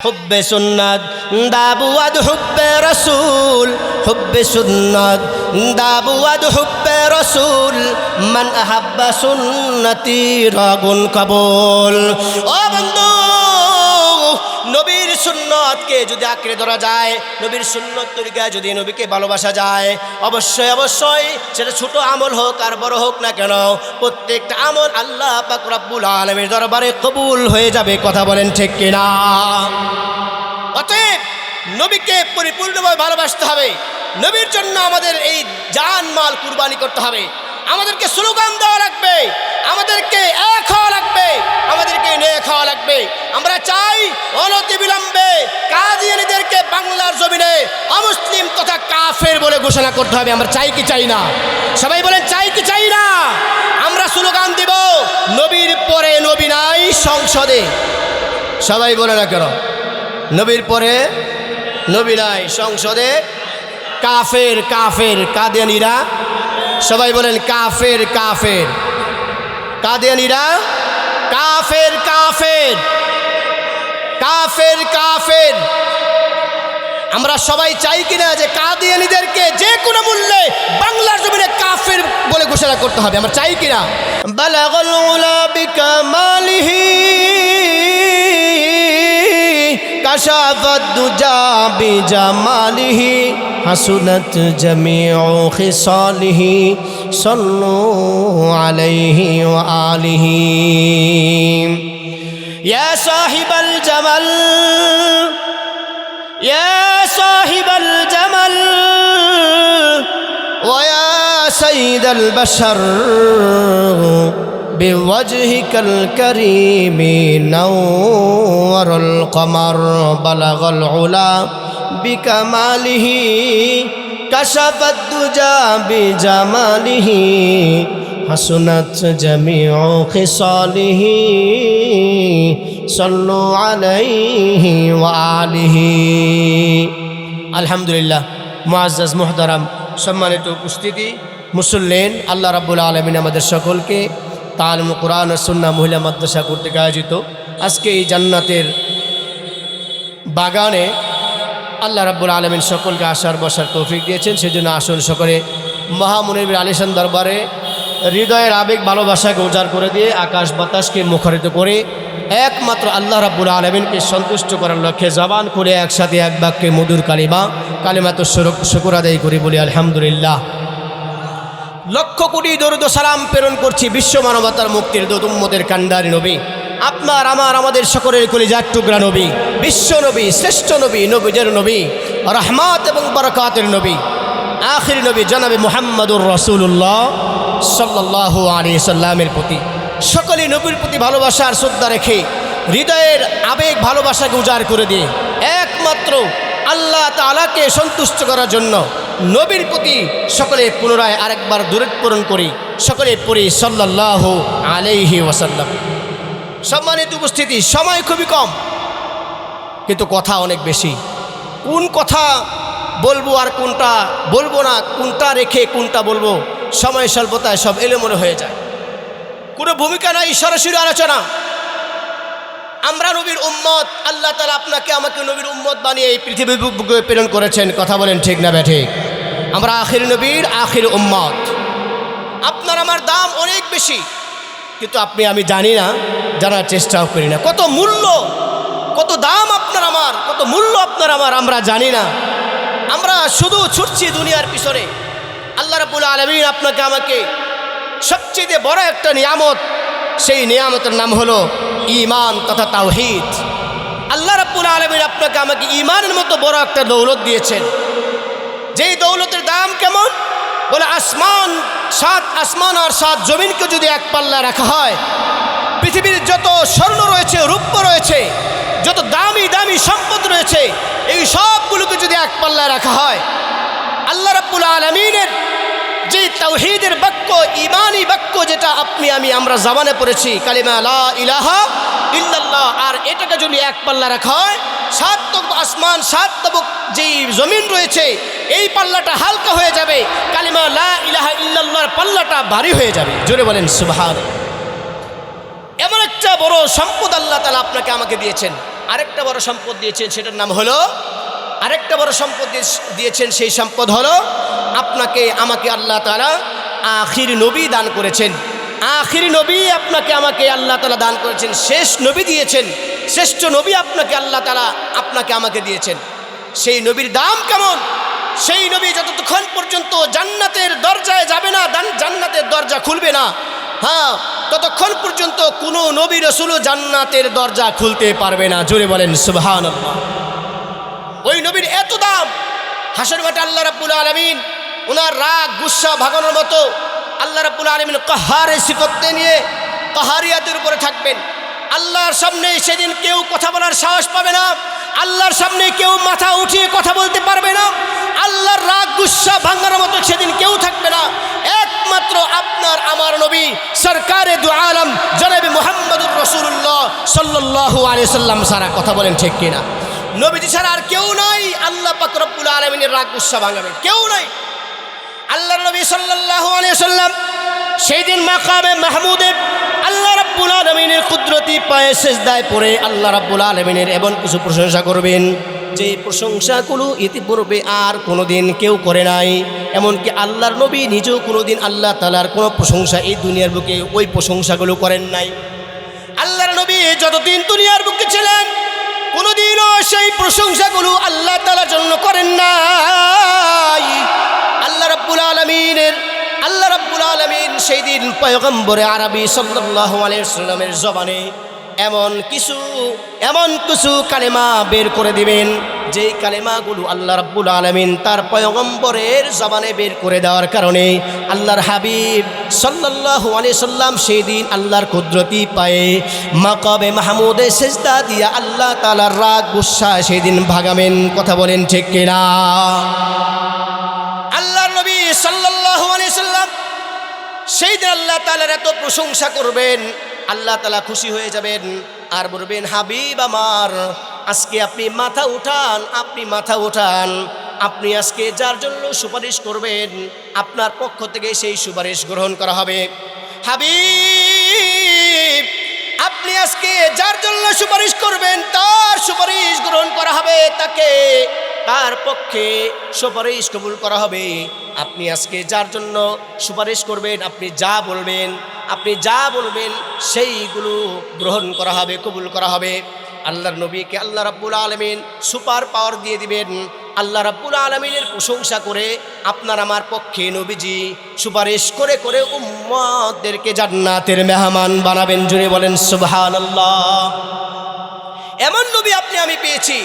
হুব্বে সুন্নাত দাবুয়াদ হুব্বে রসুল হুব্বে সুন্নাত দাবুয়াদ হুব্বে রসুল মান আহাব্বা সুন্নতি রাগুন কবুল। ও বন্ধু, নবীর সুন্নতকে যদি আঁকড়ে ধরা যায়, নবীর সুন্নত তরিকায় যদি নবীকে ভালোবাসা যায়, অবশ্যই অবশ্যই সেটা ছোট আমল হোক আর বড় হোক না কেন, প্রত্যেকটা আমল আল্লাহ পাক রব্বুল আলামিনের দরবারে কবুল হয়ে যাবে। কথা বলেন ঠিক কিনা? অতএব নবীকে পরিপূর্ণভাবে ভালোবাসতে হবে। নবীর জন্য আমাদের এই জান মাল কুরবানি করতে হবে। আমাদেরকে স্লোগান দেওয়া লাগবে, আমাদেরকে এক হওয়া লাগবে, আমাদেরকে নেক হওয়া লাগবে। আমরা চাই অনতি বিলম্বে কাদিয়ানীদেরকে বাংলার জমিনে অমুসলিম তথা কাফের বলে ঘোষণা করতে হবে। আমরা চাই কি চাই না? সবাই বলেন চাই কি চাই না? আমরা স্লোগান দিব, নবীর পরে নবী নাই সংসদে। সবাই বলে না কেন? নবীর পরে নবী নাই সংসদে। কাফের কাফের কাদিয়ানীরা, সবাই বলেন কাফের কাফের কাদিয়ানীরা, কাফের কাফের কাফের কাফের। আমরা সবাই চাই কিনা যে কাদিয়ানীদেরকে যে কোনো মূল্যে বাংলার জমিনে কাফের বলে ঘোষণা করতে হবে? আমরা চাই কিনা? বালাগাল উলা বিকামালিহি কাশাফাত দুজা বিজামালিহি হাসুনাত জামিউ খিসালিহি সাল্লু আলাইহি ওয়া আলিহি। ইয়া সাহিবাল জামাল ইয়া সাহিবাল জামাল ওয়া ইয়া সাইয়্যিদাল বাশার بوجهك الكريم نور القمر بلغ العلا بكماله كشف الدجى بجماله حسنت جميع خصاله صلوا عليه وآله। আলহামদুলিল্লাহ। মুআজ্জাজ মুহতারাম সম্মানিত উপস্থিতি, মুসল্লিন, আল্লাহ রাব্বুল আলামিন আমাদের সকলকে তালিম কুরআন ও সুন্নাহ মহিলা মাদ্রাসা কর্তৃক আয়োজিত আজকে এই জান্নাতের বাগানে আল্লাহ রাব্বুল আলামিন সকলকে আসার বসার তৌফিক দিয়েছেন। সেজন্য আসুন সকলে মহামুনির আলিশান দরবারে হৃদয়ের আবেগ ভালোবাসাকে উজাড় করে দিয়ে আকাশ বাতাসকে মুখরিত করে একমাত্র আল্লাহ রাব্বুল আলামিনকে সন্তুষ্ট করার লক্ষ্যে জবান করে একসাথে এক বাক্যে মধুর কালিমাত শুকর আদায় করি, বলি আলহামদুলিল্লাহ। লক্ষ কোটি দরুদ ও সালাম প্রেরণ করছি বিশ্ব মানবতার মুক্তির দূত উম্মতের কান্ডারি নবী, আপনার আমার আমাদের সকলের কলিজার টুকরা নবী, বিশ্ব নবী, শ্রেষ্ঠ নবী, নবীদের নবী, রহমত এবং বরকাতের নবী, আখির নবী জনাবে মুহাম্মদুর রাসূলুল্লাহ সাল্লাল্লাহু আলাইহি সাল্লামের প্রতি সকলে নবীর প্রতি ভালোবাসার শ্রদ্ধা রেখে হৃদয়ের আবেগ ভালোবাসাকে উজাড় করে দিয়ে একমাত্র আল্লাহ তাআলাকে সন্তুষ্ট করার জন্য নবীর প্রতি সকলে পুনরায় আরেকবার দরুদ পূরণ করি। সকলে পড়ি সাল্লাল্লাহু আলাইহি ওয়াসাল্লাম। সম্মানিত উপস্থিতি, সময় খুবই কম কিন্তু কথা অনেক বেশি। কোন কথা বলবো আর কোনটা বলবো না, কোনটা রেখে কোনটা বলবো, সময় স্বল্পতায় সব এলোমেলো হয়ে যায়। কোনো ভূমিকা নাই, সরাসরি আলোচনা। আমরা নবীর উম্মত, আল্লাহ তাআলা আপনাকে আমাকে নবীর উম্মত বানিয়ে এই পৃথিবীর বুকে প্রেরণ করেছেন। কথা বলেন ঠিক না ব্যাঠিক? আমরা আখির নবীর আখির উম্মত। আপনার আমার দাম অনেক বেশি, কিন্তু আপনি আমি জানি না, জানার চেষ্টাও করি না। কত মূল্য, কত দাম আপনার আমার, কত মূল্য আপনার আমার, আমরা জানি না। আমরা শুধু ছুটছি দুনিয়ার পিছনে। আল্লাহ রাব্বুল আলামিন আপনাকে আমাকে সবচেয়ে বড় একটা নিয়ামত, সেই নিয়ামতের নাম হলো ঈমান তথা তাওহীদ। আল্লাহ রাব্বুল আলামিন আপনাকে আমাকে ঈমানের মতো বড় একটা দৌলত দিয়েছেন, যেই দৌলতের দাম কেমন? বলে সাত আসমান আর সাত জমিনকে যদি এক পাল্লা রাখা হয়, পৃথিবীর যত স্বর্ণ রয়েছে, রূপ্য রয়েছে, যত দামি দামি সম্পদ রয়েছে, এই সবগুলোকে যদি এক পাল্লায় রাখা হয়, আল্লাহ রাব্বুল আলামিনের যে তাওহীদের বাক্য, ঈমানি বাক্য, যেটা আপনি আমি আমরা জবানে পড়েছি, কালিমা লা ইলাহা ইল্লাল্লাহ, আর এটাকে যদি এক পাল্লা রাখা হয়, সাত তবক আসমান, সাত তবক যেই জমিন রয়েছে, এই পাল্লাটা হালকা হয়ে যাবে, কালিমা লা ইলাহা ইল্লাল্লাহর পাল্লাটা ভারী হয়ে যাবে। জোরে বলেন সুবহানাল্লাহ। এমন একটা বড় সম্পদ আল্লাহ তাআলা আপনাকে আমাকে দিয়েছেন। আরেকটা বড় সম্পদ দিয়েছেন, সেটার নাম হলো আরেকটা বড় সম্পদ দিয়েছেন, সেই সম্পদ হলো আপনাকে আমাকে আল্লাহ তাআলা আখির নবী দান করেছেন। আখির নবী আপনাকে আমাকে আল্লাহ তাআলা দান করেছেন, শেষ নবী দিয়েছেন, শ্রেষ্ঠ নবী আপনাকে আল্লাহ তাআলা আপনাকে আমাকে দিয়েছেন। সেই নবীর দাম কেমন? সেই নবী যতক্ষণ পর্যন্ত জান্নাতের দরজায় যাবে না, জান্নাতের দরজা খুলবে না, হ্যাঁ, ততক্ষণ পর্যন্ত কোনো নবী রাসূল জান্নাতের দরজা খুলতে পারবে না। জোরে বলেন সুবহানাল্লাহ। ওই নবীর এত দাম, হাসর মাঠে আল্লাহ রাব্বুল আলামিন ওনার রাগ গুসা ভাগানোর মতো আল্লাহ রাব্বুল আলামিন কাহারের সিফাতে নিয়ে কাহারিয়াতের উপরে থাকবেন। আল্লাহর সামনে সেদিন কেউ কথা বলার সাহস পাবে না, আল্লাহর সামনে কেউ মাথা উঠিয়ে কথা বলতে পারবে না, আল্লাহর রাগ গুসা ভাঙানোর মতো সেদিন কেউ থাকবে না। একমাত্র আপনার আমার নবী সরকারে দু আলম জনাবে মুহাম্মদুর রাসূলুল্লাহ সাল্লাল্লাহু আলাইহি সাল্লাম সারা। কথা বলেন ঠিক কিনা? নবীজি ছাড়া আর কেউ নাই আল্লাহ পাক রব্বুল আলামিনের রাগ গুসা ভাঙাবে, কেউ নাই। আল্লাহর নবী সাল্লাল্লাহু আলাইহি সাল্লাম সেই দিন মাকামে মাহমুদে আল্লাহ রাব্বুল আলামিনের কুদরতি পায়ে সিজদায় পড়ে আল্লাহ রাব্বুল আলামিনের এমন কিছু প্রশংসা করবেন যে প্রশংসাগুলো ইতিপূর্বে আর কোনোদিন কেউ করে নাই। এমনকি আল্লাহর নবী নিজেও কোনোদিন আল্লাহ তাআলার কোনো প্রশংসা এই দুনিয়ার বুকে ওই প্রশংসাগুলো করেন নাই। আল্লাহর নবী যতদিন দুনিয়ার বুকে ছিলেন কোনোদিনও সেই প্রশংসাগুলো আল্লাহ তাআলার জন্য করেন নাই। আল্লাহ রাব্বুল আলামিন সেই দিন পয়গম্বরে আরবি সাল্লাল্লাহু আলাইহি ওয়াসাল্লামের জবানে এমন কিছু কালেমা বের করে দিবেন, যেই কালেমাগুলো আল্লাহ রাব্বুল আলামিন তার পয়গম্বরের জবানে বের করে দেওয়ার কারণে আল্লাহর হাবিব সাল্লাল্লাহু আলাইহি সাল্লাম সেই দিন আল্লাহর কুদরতি পায়ে মাকামে মাহমুদে সিজদা দিয়া আল্লাহ তাআলার রাগ গুসা সেই দিন ভাগাবেন। কথা বলেন ঠিক কিনা? আল্লাহর নবী সাল্লাল্লাহু আলাইহি সাল্লাম সেই দিন আল্লাহ তাআলার এত প্রশংসা করবেন, আল্লাহ তাআলা খুশি হয়ে যাবেন আর বলবেন, হাবিব আমার আজকে আপনি মাথা উঠান, আপনি আজকে যার জন্য সুপারিশ করবেন আপনার পক্ষ থেকে সেই সুপারিশ গ্রহণ করা হবে। হাবিব আপনি আজকে যার জন্য সুপারিশ করবেন তার সুপারিশ গ্রহণ করা হবে, তার পক্ষে সুপারিশ কবুল করা হবে। আপনি আজকে যার জন্য সুপারিশ করবেন আপনি যা বলবেন সেইগুলো গ্রহণ করা হবে, কবুল করা হবে। আল্লাহর নবীকে আল্লাহ রাব্বুল আলামিন সুপার পাওয়ার দিয়ে দিবেন। আল্লাহ রাব্বুল আলামিনের প্রশংসা করে আপনার আমার পক্ষে নবীজি সুপারিশ করে করে উম্মতদেরকে জান্নাতের মেহমান বানাবেন। জুড়ে বলেন সুবহানাল্লাহ। এমন নবী আপনি আমি পেয়েছি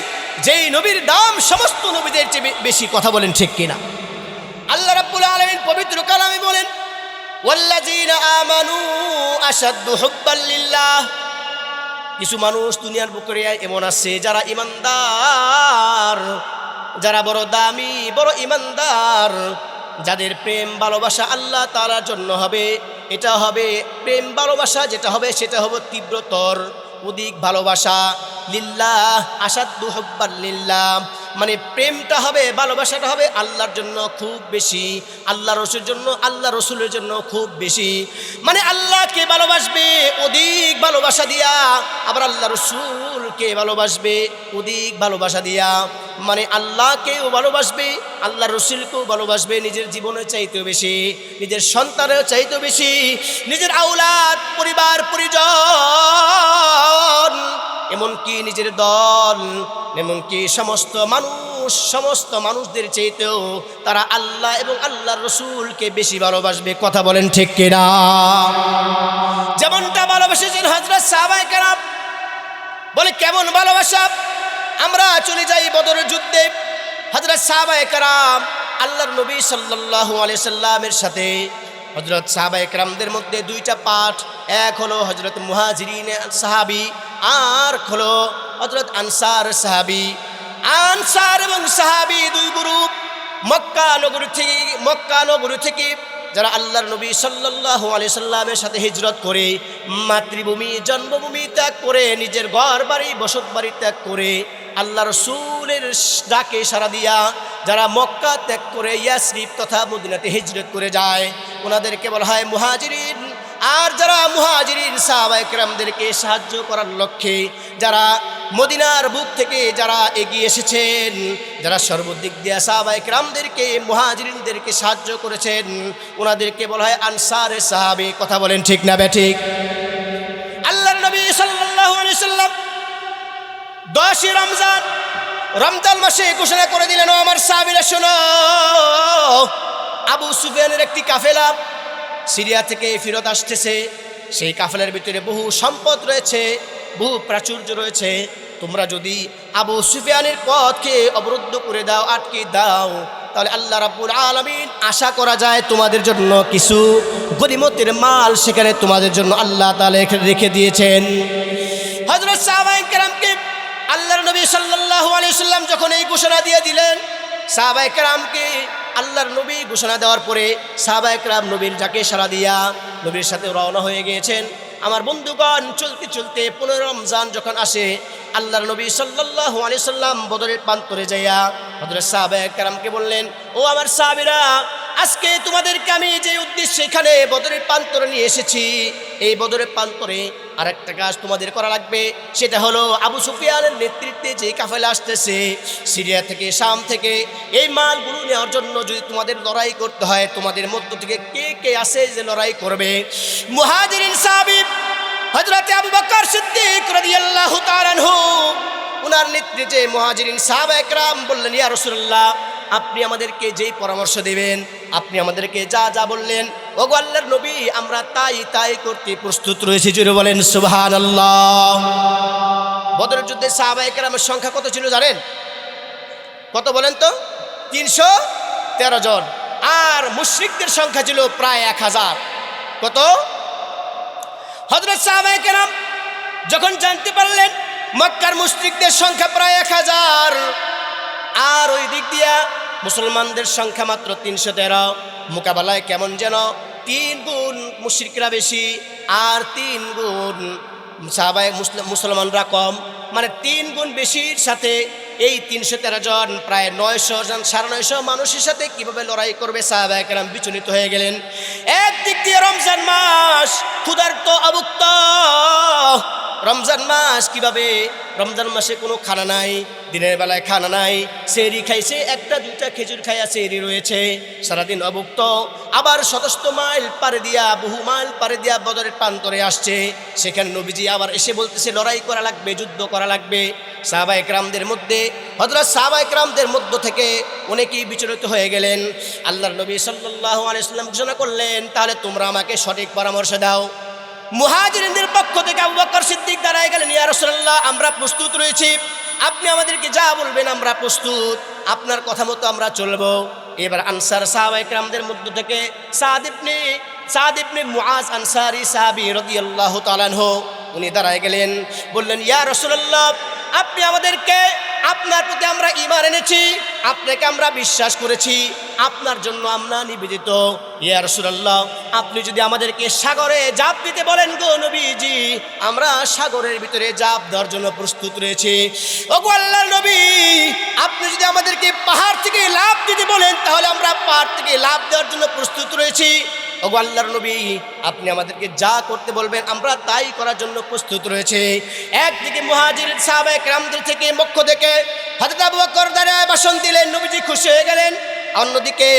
যেই নবীর দাম সমস্ত নবীদের চেয়ে বেশি। কথা বলেন ঠিক কিনা? আল্লাহ রাব্বুল আলামিন পবিত্র কালামে বলেন, ওয়াল্লাযীনা আমানু আশাদ্দু হুব্বাল লিল্লাহ। কিছু মানুষ দুনিয়ার বুকে এমন আছে যারা ইমানদার, যারা বড় দামি, বড় ইমানদার, যাদের প্রেম ভালোবাসা আল্লাহ তাআলার জন্য হবে। এটা হবে প্রেম ভালোবাসা, যেটা হবে সেটা হবে তীব্রতর, অধিক ভালোবাসা। লিল্লাহ আশাদ্দু হুব্বাল লিল্লাহ, মানে প্রেমটা হবে, ভালোবাসাটা হবে আল্লাহর জন্য খুব বেশি, আল্লাহ রসুলের জন্য খুব বেশি। মানে আল্লাহকে ভালোবাসবে অধিক ভালোবাসা দিয়া, আবার আল্লাহ রসুলকে ভালোবাসবে অধিক ভালোবাসা দিয়া। মানে আল্লাহকেও ভালোবাসবে, আল্লাহ রসুলকেও ভালোবাসবে নিজের জীবনের চাইতেও বেশি, নিজের সন্তানের চাইতেও বেশি, নিজের আওলাদ, পরিবার পরিজন, এমনকি নিজের দল, এমনকি সমস্ত মানুষদের চাইতেও তারা আল্লাহ এবং আল্লাহর রসুলকে বেশি ভালোবাসবে। কথা বলেন ঠিক কিনা? যেমনটা ভালোবাসেছেন হযরত সাহাবায়ে কেরাম। বলে কেমন ভালোবাসা? আমরা চলে যাই বদরের যুদ্ধে, হযরত সাহাবায়ে কেরাম আল্লাহর নবী সাল্লাল্লাহু আলাইহি সাল্লামের সাথে হযরত সাহাবায়ে কেরামদের মধ্যে দুইটা পাঠ, এক হলো হযরত মুহাজিরিন সাহাবী, আর হলো হযরত আনসার সাহাবী। আনসার এবং সাহাবী দুই গ্রুপ মক্কা নগরী থেকে যারা আল্লাহর নবী সাল্লাল্লাহু আলাইহি সাল্লামের সাথে হিজরত করে মাতৃভূমি জন্মভূমি ত্যাগ করে নিজের ঘর বাড়ি বসত বাড়ি ত্যাগ করে আল্লাহ রসুলের ডাকে সাড়া দিয়া যারা মক্কা ত্যাগ করে ইয়াসরিব তথা মদিনাতে হিজরত করে যায় ওনাদেরকে বলা হয় মুহাজিরিন। আর যারা মুহাজিরিন সাহাবায়ে কেরামদেরকে সাহায্য করার লক্ষ্যে যারা মদিনার বুক থেকে যারা এগিয়ে এসেছেন, যারা সর্বদিক দিয়ে সাহাবায়ে কেরামদেরকে মুহাজিরিনদেরকে সাহায্য করেছেন, ওনাদেরকে বলা হয় আনসারে সাহাবী। কথা বলেন ঠিক না বেঠিক? আল্লাহর নবী সাল্লাল্লাহু আলাইহি সাল্লাম 10 রমজান মাসে ঘোষণা করে দিলেন, ও আমার সাহাবীরা শোনো, আবু সুফিয়ানের একটি কাফেলা সিরিয়া থেকে ফেরত আসতেছে। সেই কাফেলার ভিতরে বহু সম্পদ রয়েছে, বহু প্রাচুর্য রয়েছে। তোমরা যদি আবু সুফিয়ানের পথকে অবরুদ্ধ করে দাও, আটকে দাও, তাহলে আল্লাহ রাব্বুল আলামিন আশা করা যায় তোমাদের জন্য কিছু গনিমতের মাল সেখানে তোমাদের জন্য আল্লাহ তাআলা রেখে দিয়েছেন। হযরত সাহাবায়ে কেরামকে আল্লাহর নবী সাল্লাল্লাহু আলাইহি সাল্লাম যখন এই ঘোষণা দিয়ে দিলেন, সাহাবায়ে কেরামকে আল্লাহর নবী ঘোষণা দেওয়ার পরে সাহাবায়ে কেরাম নবীর ডাকে সাড়া দিয়া নবীর সাথে রওনা হয়ে গিয়েছেন। আমার বন্ধুগণ, চলতে চলতে 15 রমজান যখন আসে, আল্লাহর নবী সাল্লাল্লাহু আলাইহি সাল্লাম বদরের প্রান্তরে যাইয়া হযরত সাহাবায়ে কেরামকে বললেন, ও আমার সাহাবীরা, আজকে তোমাদেরকে আমি যে উদ্দেশ্যে এখানে বদরের প্রান্তরে নিয়ে এসেছি, এই বদরের প্রান্তরে আরেকটা কাজ তোমাদের করা লাগবে। সেটা হলো আবু সুফিয়ানের নেতৃত্বে যে কাফেলা আসতেছে সিরিয়া থেকে, শাম থেকে, এই মালগুলো নেওয়ার জন্য যদি তোমাদের লড়াই করতে হয়, তোমাদের মধ্য থেকে কে কে আছে যে লড়াই করবে? মুহাজিরিন সাহাবী হযরত আবু বকর সিদ্দিক রাদিয়াল্লাহু তাআলা আনহু, ওনার নেতৃত্বে মুহাজিরিন সাহাবায়ে কেরাম বললেন, ইয়া রাসূলুল্লাহ, আপনি আমাদেরকে যেই পরামর্শ দেবেন, আপনি আমাদেরকে যা যা বললেন, ওগো আল্লাহর নবী, আমরা তাই করতে প্রস্তুত রয়েছি। জোরে বলেন সুবহানাল্লাহ। বদরের যুদ্ধে সাহাবায়ে কেরামের সংখ্যা কত ছিল জানেন? কত বলেন তো? 313 জন। আর মুশরিকদের সংখ্যা ছিল প্রায় 1000। কত? হযরত সাহাবায়ে কেরাম যখন জানতে পারলেন মক্কার মুশরিকদের সংখ্যা প্রায় 1000, আর ওই দিক দিয়া মুসলমানদের সংখ্যা মাত্র 313, মোকাবেলায় কেমন যেন 3 গুণ মুশরিকরা বেশি আর 3 গুণ সাহাবায়ে মুসলমানরা কম, মানে 3 গুণ বেশির সাথে এই 313 জন প্রায় 900 জন, 950 মানুষের সাথে কিভাবে লড়াই করবে? সাহাবায়ে কেরাম বিচলিত হয়ে গেলেন। একদিক দিয়ে রমজান মাস, ক্ষুধার্ত অভুক্ত রমজান মাস, কিভাবে? রমজান মাসে কোনো খানা নাই, দিনের বেলায় খানা নাই, সেহরি খাইছে, 1-2টা খেজুর খাইয়া সেহরি রয়েছে, সারাদিন অভুক্ত। আবার শতশত মাইল পারে দিয়া, বহু মাইল পারে দিয়া বদরের প্রান্তরে আসছে, সেখানে নবীজি আবার এসে বলতেছে লড়াই করা লাগবে, যুদ্ধ করা লাগবে। সাহাবায়ে কেরামদের মধ্যে, হযরত সাহাবায়ে কেরামদের মধ্য থেকে অনেকেই বিচলিত হয়ে গেলেন। আল্লাহর নবী সাল্লাল্লাহু আলাইহি সাল্লাম ঘোষণা করলেন, তাহলে তোমরা আমাকে সঠিক পরামর্শ দাও। মুহাজিরিনদের পক্ষ থেকে আবু বকর সিদ্দিক দাঁড়ায় গেলেন, ইয়া রাসূলুল্লাহ, আমরা প্রস্তুত রয়েছি, আপনি আমাদেরকে যা বলবেন আমরা প্রস্তুত, আপনার কথা মতো আমরা চলবো। এবার আনসার সাহাবায়ে কেরামদের মধ্য থেকে সাদ ইবনে মুআজ আনসারী সাহাবী রাদিয়াল্লাহু তাআলা আনহু, উনি দাঁড়ায় গেলেন, বললেন, ইয়া রাসূলুল্লাহ, আপনি আমাদেরকে, আপনার প্রতি আমরা ঈমান এনেছি, আপনাকে আমরা বিশ্বাস করেছি, আপনার জন্য আমরা নিবেদিত। ইয়া রাসূলুল্লাহ, আপনি যদি আমাদেরকে সাগরে ঝাঁপ দিতে বলেন গো নবীজি, আমরা সাগরের ভিতরে ঝাঁপ দেওয়ার জন্য প্রস্তুত রয়েছি। ওগো আল্লাহর নবী, আপনি যদি আমাদেরকে পাহাড় থেকে লাফ দিতে বলেন, তাহলে আমরা পাহাড় থেকে লাফ দেওয়ার জন্য প্রস্তুত রয়েছি। ওগো আল্লাহর নবী, আপনি আমাদেরকে যা করতে বলবেন আমরা তাই করার জন্য প্রস্তুত রয়েছে। একদিকে মুহাজিরিন সাহাবায়ে কেরামদের থেকে পক্ষ থেকে হযরত আবু বকর দাঁড়ায় ভাষণ দিলেন, নবীজি খুশি হয়ে গেলেন। অন্যদিকে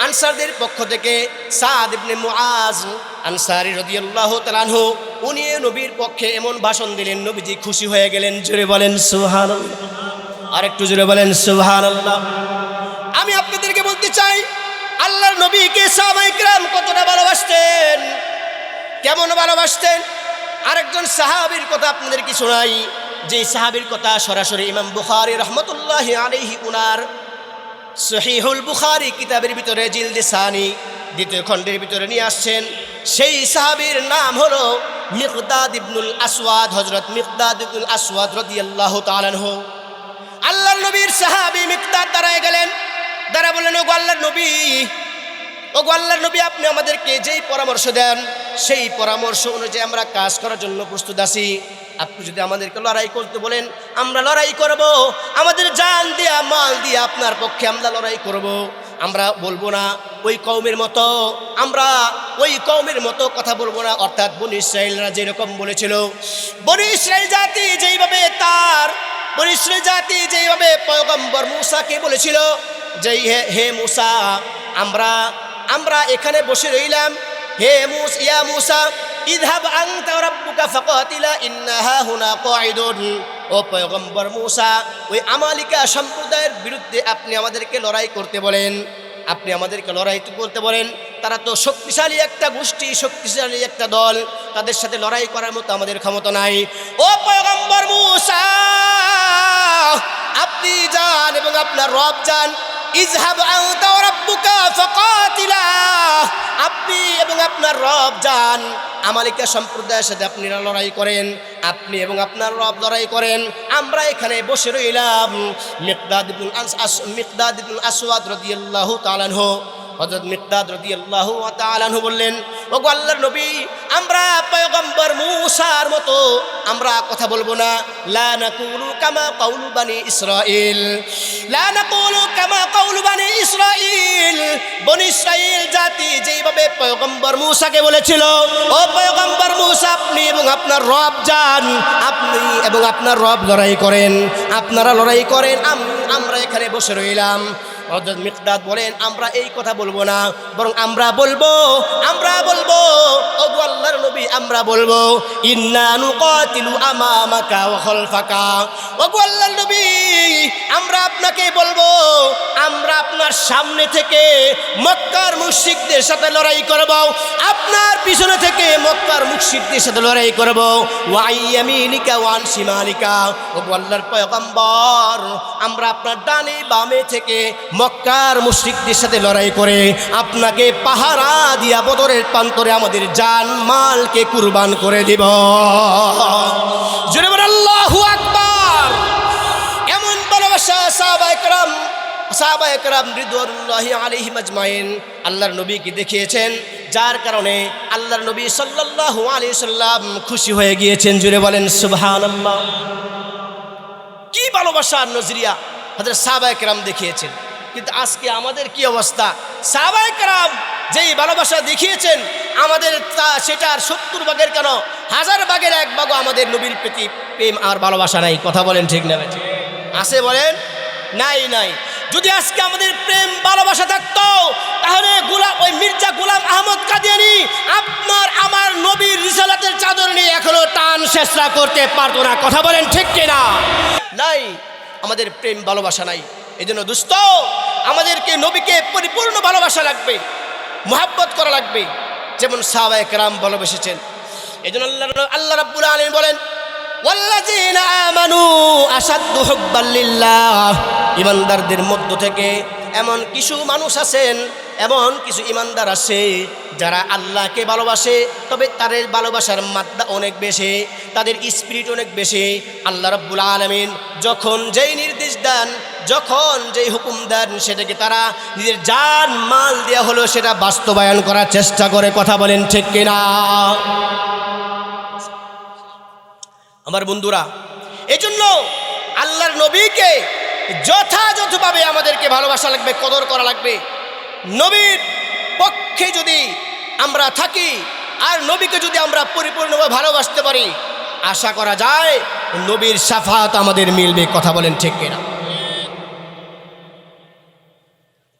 আনসারদের পক্ষ থেকে সাদ ইবনে মুআজ আনসারী রাদিয়াল্লাহু তাআলা আনহু, উনি নবীর পক্ষে এমন ভাষণ দিলেন, নবীজি খুশি হয়ে গেলেন। জোরে বলেন সুবহানাল্লাহ, আর একটু জোরে বলেন সুবহানাল্লাহ। আমি আপনাদেরকে বলতে চাই, আল্লাহর নবীকে সাহাবায়ে কেরাম কতটা ভালোবাসতেন, কেমন ভালোবাসতেন। আরেকজন সাহাবীর কথা আপনাদেরকে শোনাই, যে সাহাবীর কথা সরাসরি ইমাম বুখারী রাহমাতুল্লাহি আলাইহি উনার সহিহুল বুখারী কিতাবের ভিতরে জিলদে সানি 2য় খণ্ডের ভিতরে নিয়ে আসছেন। সেই সাহাবীর নাম হলো মিকদাদ ইবনুল আসওয়াদ, হযরত মিকদাদ ইবনুল আসওয়াদ রাদিয়াল্লাহু তাআলা আনহু। আল্লাহর নবীর সাহাবী মিকদাদ দাঁড়ায় গেলেন, দাঁড়া বললেন, ওগো আল্লাহর নবী, ওগো আল্লাহর নবী, আপনি আমাদেরকে যেই পরামর্শ দেন সেই পরামর্শ অনুযায়ী আমরা কাজ করার জন্য প্রস্তুত আছি। আপনি যদি আমাদেরকে লড়াই করতে বলেন আমরা লড়াই করব, আমাদের জান দিয়া মাল দিয়া আপনার পক্ষে আমরা লড়াই করব। আমরা বলবো না ওই কওমের মতো আমরা ওই কওমের মতো কথা বলবো না। অর্থাৎ বনী ইসরাইলরা যেরকম বলেছিল, বনী ইসরাইল জাতি যেইভাবে পয়গম্বর মূসাকে বলেছিল যে হে মূসা, আমরা এখানে বসে রইলাম, ইয়া মূসা ইযহাব আনতা ওয়া রাব্বুকা ফাকাতিলা ইন্না হাহুনা কাঈদুন। ও পয়গম্বর মূসা, ওই আমালিকা সম্প্রদায়ের বিরুদ্ধে আপনি আমাদেরকে লড়াই করতে বলেন, তারা তো শক্তিশালী একটা গোষ্ঠী, শক্তিশালী একটা দল, তাদের সাথে লড়াই করার মতো আমাদের ক্ষমতা নাই। ও পয়গম্বর মূসা, আপনি যান এবং আপনার রব যান, ইযহাব আনতা ওয়া রাব্বুকা ফাকাতিলা, আপনি এবং আপনার রব যান, আমালিকা সম্প্রদায়ের সাথে আপনি লড়াই করেন, আপনি এবং আপনার রব লড়াই করেন, আমরা এখানে বসে রইলাম। মিকদাদ ইবনুল আসওয়াদ রাদিয়াল্লাহু তাআলা আনহু, হযরত মিকদাদ রাদিয়াল্লাহু তাআলা আনহু বললেন, ওগো আল্লাহর নবী, আমরা পয়গম্বর মূসার মতো আমরা কথা বলবো না। লা নাকুলু কামা কাউলু বানি ইসরাঈল, বনী ইসরাঈল জাতি যেইভাবে পয়গম্বর মূসাকে বলেছিল, ও পয়গম্বর মূসা, আপনি এবং আপনার রব যান, আপনি এবং আপনার রব লড়াই করেন, আপনারা লড়াই করেন, আমরা এখানে বসে রইলাম। হযরত মিকদাদ বলেন, আমরা এই কথা বলবো না, বরং আমরা বলবো ওগো আল্লাহর নবী, আমরা বলবো ইন্না নুকাতিলু আমামাকা ওয়া খালফাকা। ওগো আল্লাহর নবী, আমরা আপনাকে বলবো, আমরা আপনার সামনে থেকে মক্কার মুশরিকদের সাথে লড়াই করব, আপনার পিছনে থেকে মক্কার মুশরিকদের সাথে লড়াই করব। ওয়া ইয়ামিনিকা ওয়া আন শিমালিকা। ওগো আল্লাহর পয়গম্বর, আমরা আপনার ডানে বামে থেকে মক্কার মুশরিকদের সাথে লড়াই করে আপনাকে পাহারা দিয়া বদরের প্রান্তরে আমাদের জান মালকে কুরবান করে দিব। জোরে বলেন আল্লাহু আকবার। এমন ভালোবাসা সাহাবায়ে কেরাম রিদওয়ানুল্লাহি আলাইহিম আজমাইন আল্লাহর নবীকে দেখিয়েছেন, যার কারণে আল্লাহর নবী সাল্লাল্লাহু আলাইহি সাল্লাম খুশি হয়ে গিয়েছেন। জোরে বলেন সুবহানাল্লাহ। কি ভালোবাসার নজরিয়া হযরত সাহাবায়ে কেরাম দেখিয়েছেন। কিন্তু আজকে আমাদের কি অবস্থা? সাহাবায়ে কেরাম যেই ভালোবাসা দেখিয়েছেন, আমাদের সেটার 70 ভাগের কেন 1000 ভাগের 1 ভাগও আমাদের নবীর প্রতি প্রেম আর ভালোবাসা নাই। কথা বলেন ঠিক না? আছে বলেন? নাই। যদি আজকে আমাদের প্রেম ভালোবাসা থাকতো, তাহলে ওই মির্জা গোলাম আহমদ কাদিয়ানী আপনার আমার নবীর রিসালাতের চাদর নিয়ে এখনো টান শেষরা করতে পারতো না। কথা বলেন ঠিক কিনা? নাই, আমাদের প্রেম ভালোবাসা নাই। এই জন্য দোস্ত, আমাদেরকে নবীকে পরিপূর্ণ ভালোবাসা লাগবে, মুহাব্বত করা লাগবে, যেমন সাহাবায়ে কেরাম ভালোবেসেছেন। এই জন্য আল্লাহ রাব্বুল আলামিন বলেন, ওয়াল্লাযীনা আমানু আশাদ্দু হুব্বাল লিল্লাহ। ইমানদারদের মধ্য থেকে এমন কিছু মানুষ আছেন, এমন কিছু ইমানদার আছে যারা আল্লাহকে ভালোবাসে, তবে তাদের ভালোবাসার মাত্রা অনেক বেশি, তাদের স্পিরিট অনেক বেশি। আল্লাহ রাব্বুল আলামিন যখন যেই নির্দেশ দেন, যখন যেই হুকুম দেন, সেটাকে তারা নিজের জান মাল দেওয়া হলো সেটা বাস্তবায়ন করার চেষ্টা করে। কথা বলেন ঠিক কিনা? আমার বন্ধুরা, এই জন্য আল্লাহর নবীকে যথাযথভাবে আমাদেরকে ভালোবাসা লাগবে, কদর করা লাগবে। নবীর পক্ষে যদি আমরা থাকি আর নবীকে যদি আমরা পরিপূর্ণভাবে ভালোবাসতে পারি, আশা করা যায় নবীর শাফাত আমাদের মিলবে। কথা বলেন ঠিক কিনা?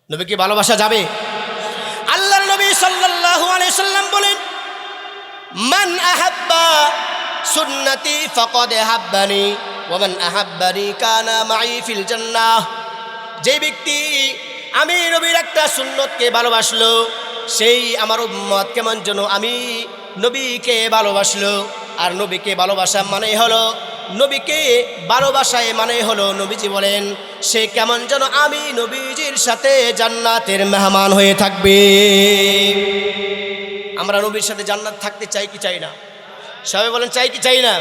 নবীকে ভালোবাসা যাবে। আল্লাহর নবী সাল্লাল্লাহু আলাইহি সাল্লাম বলেন, মান আহাব্বা সুন্নতি ফাকাদ আহাব্বানি ওয়া মান আহাব্বানি কানা মাই ফিল জান্নাহ। যে ব্যক্তি আমি নবীর একটা সুন্নতকে ভালোবাসলো, সেই আমার উম্মত কেমন যেন আমি নবীকে ভালোবাসলো। আর নবীকে ভালোবাসা মানে হলো, নবীকে ভালোবাসায় মানে হলো, নবীজি বলেন সে কেমন যেন আমি নবীজির সাথে জান্নাতের মেহমান হয়ে থাকবে। আমরা নবীর সাথে জান্নাত থাকতে চাই কি চাই না? সবাই বলেন চাই কি চাই না?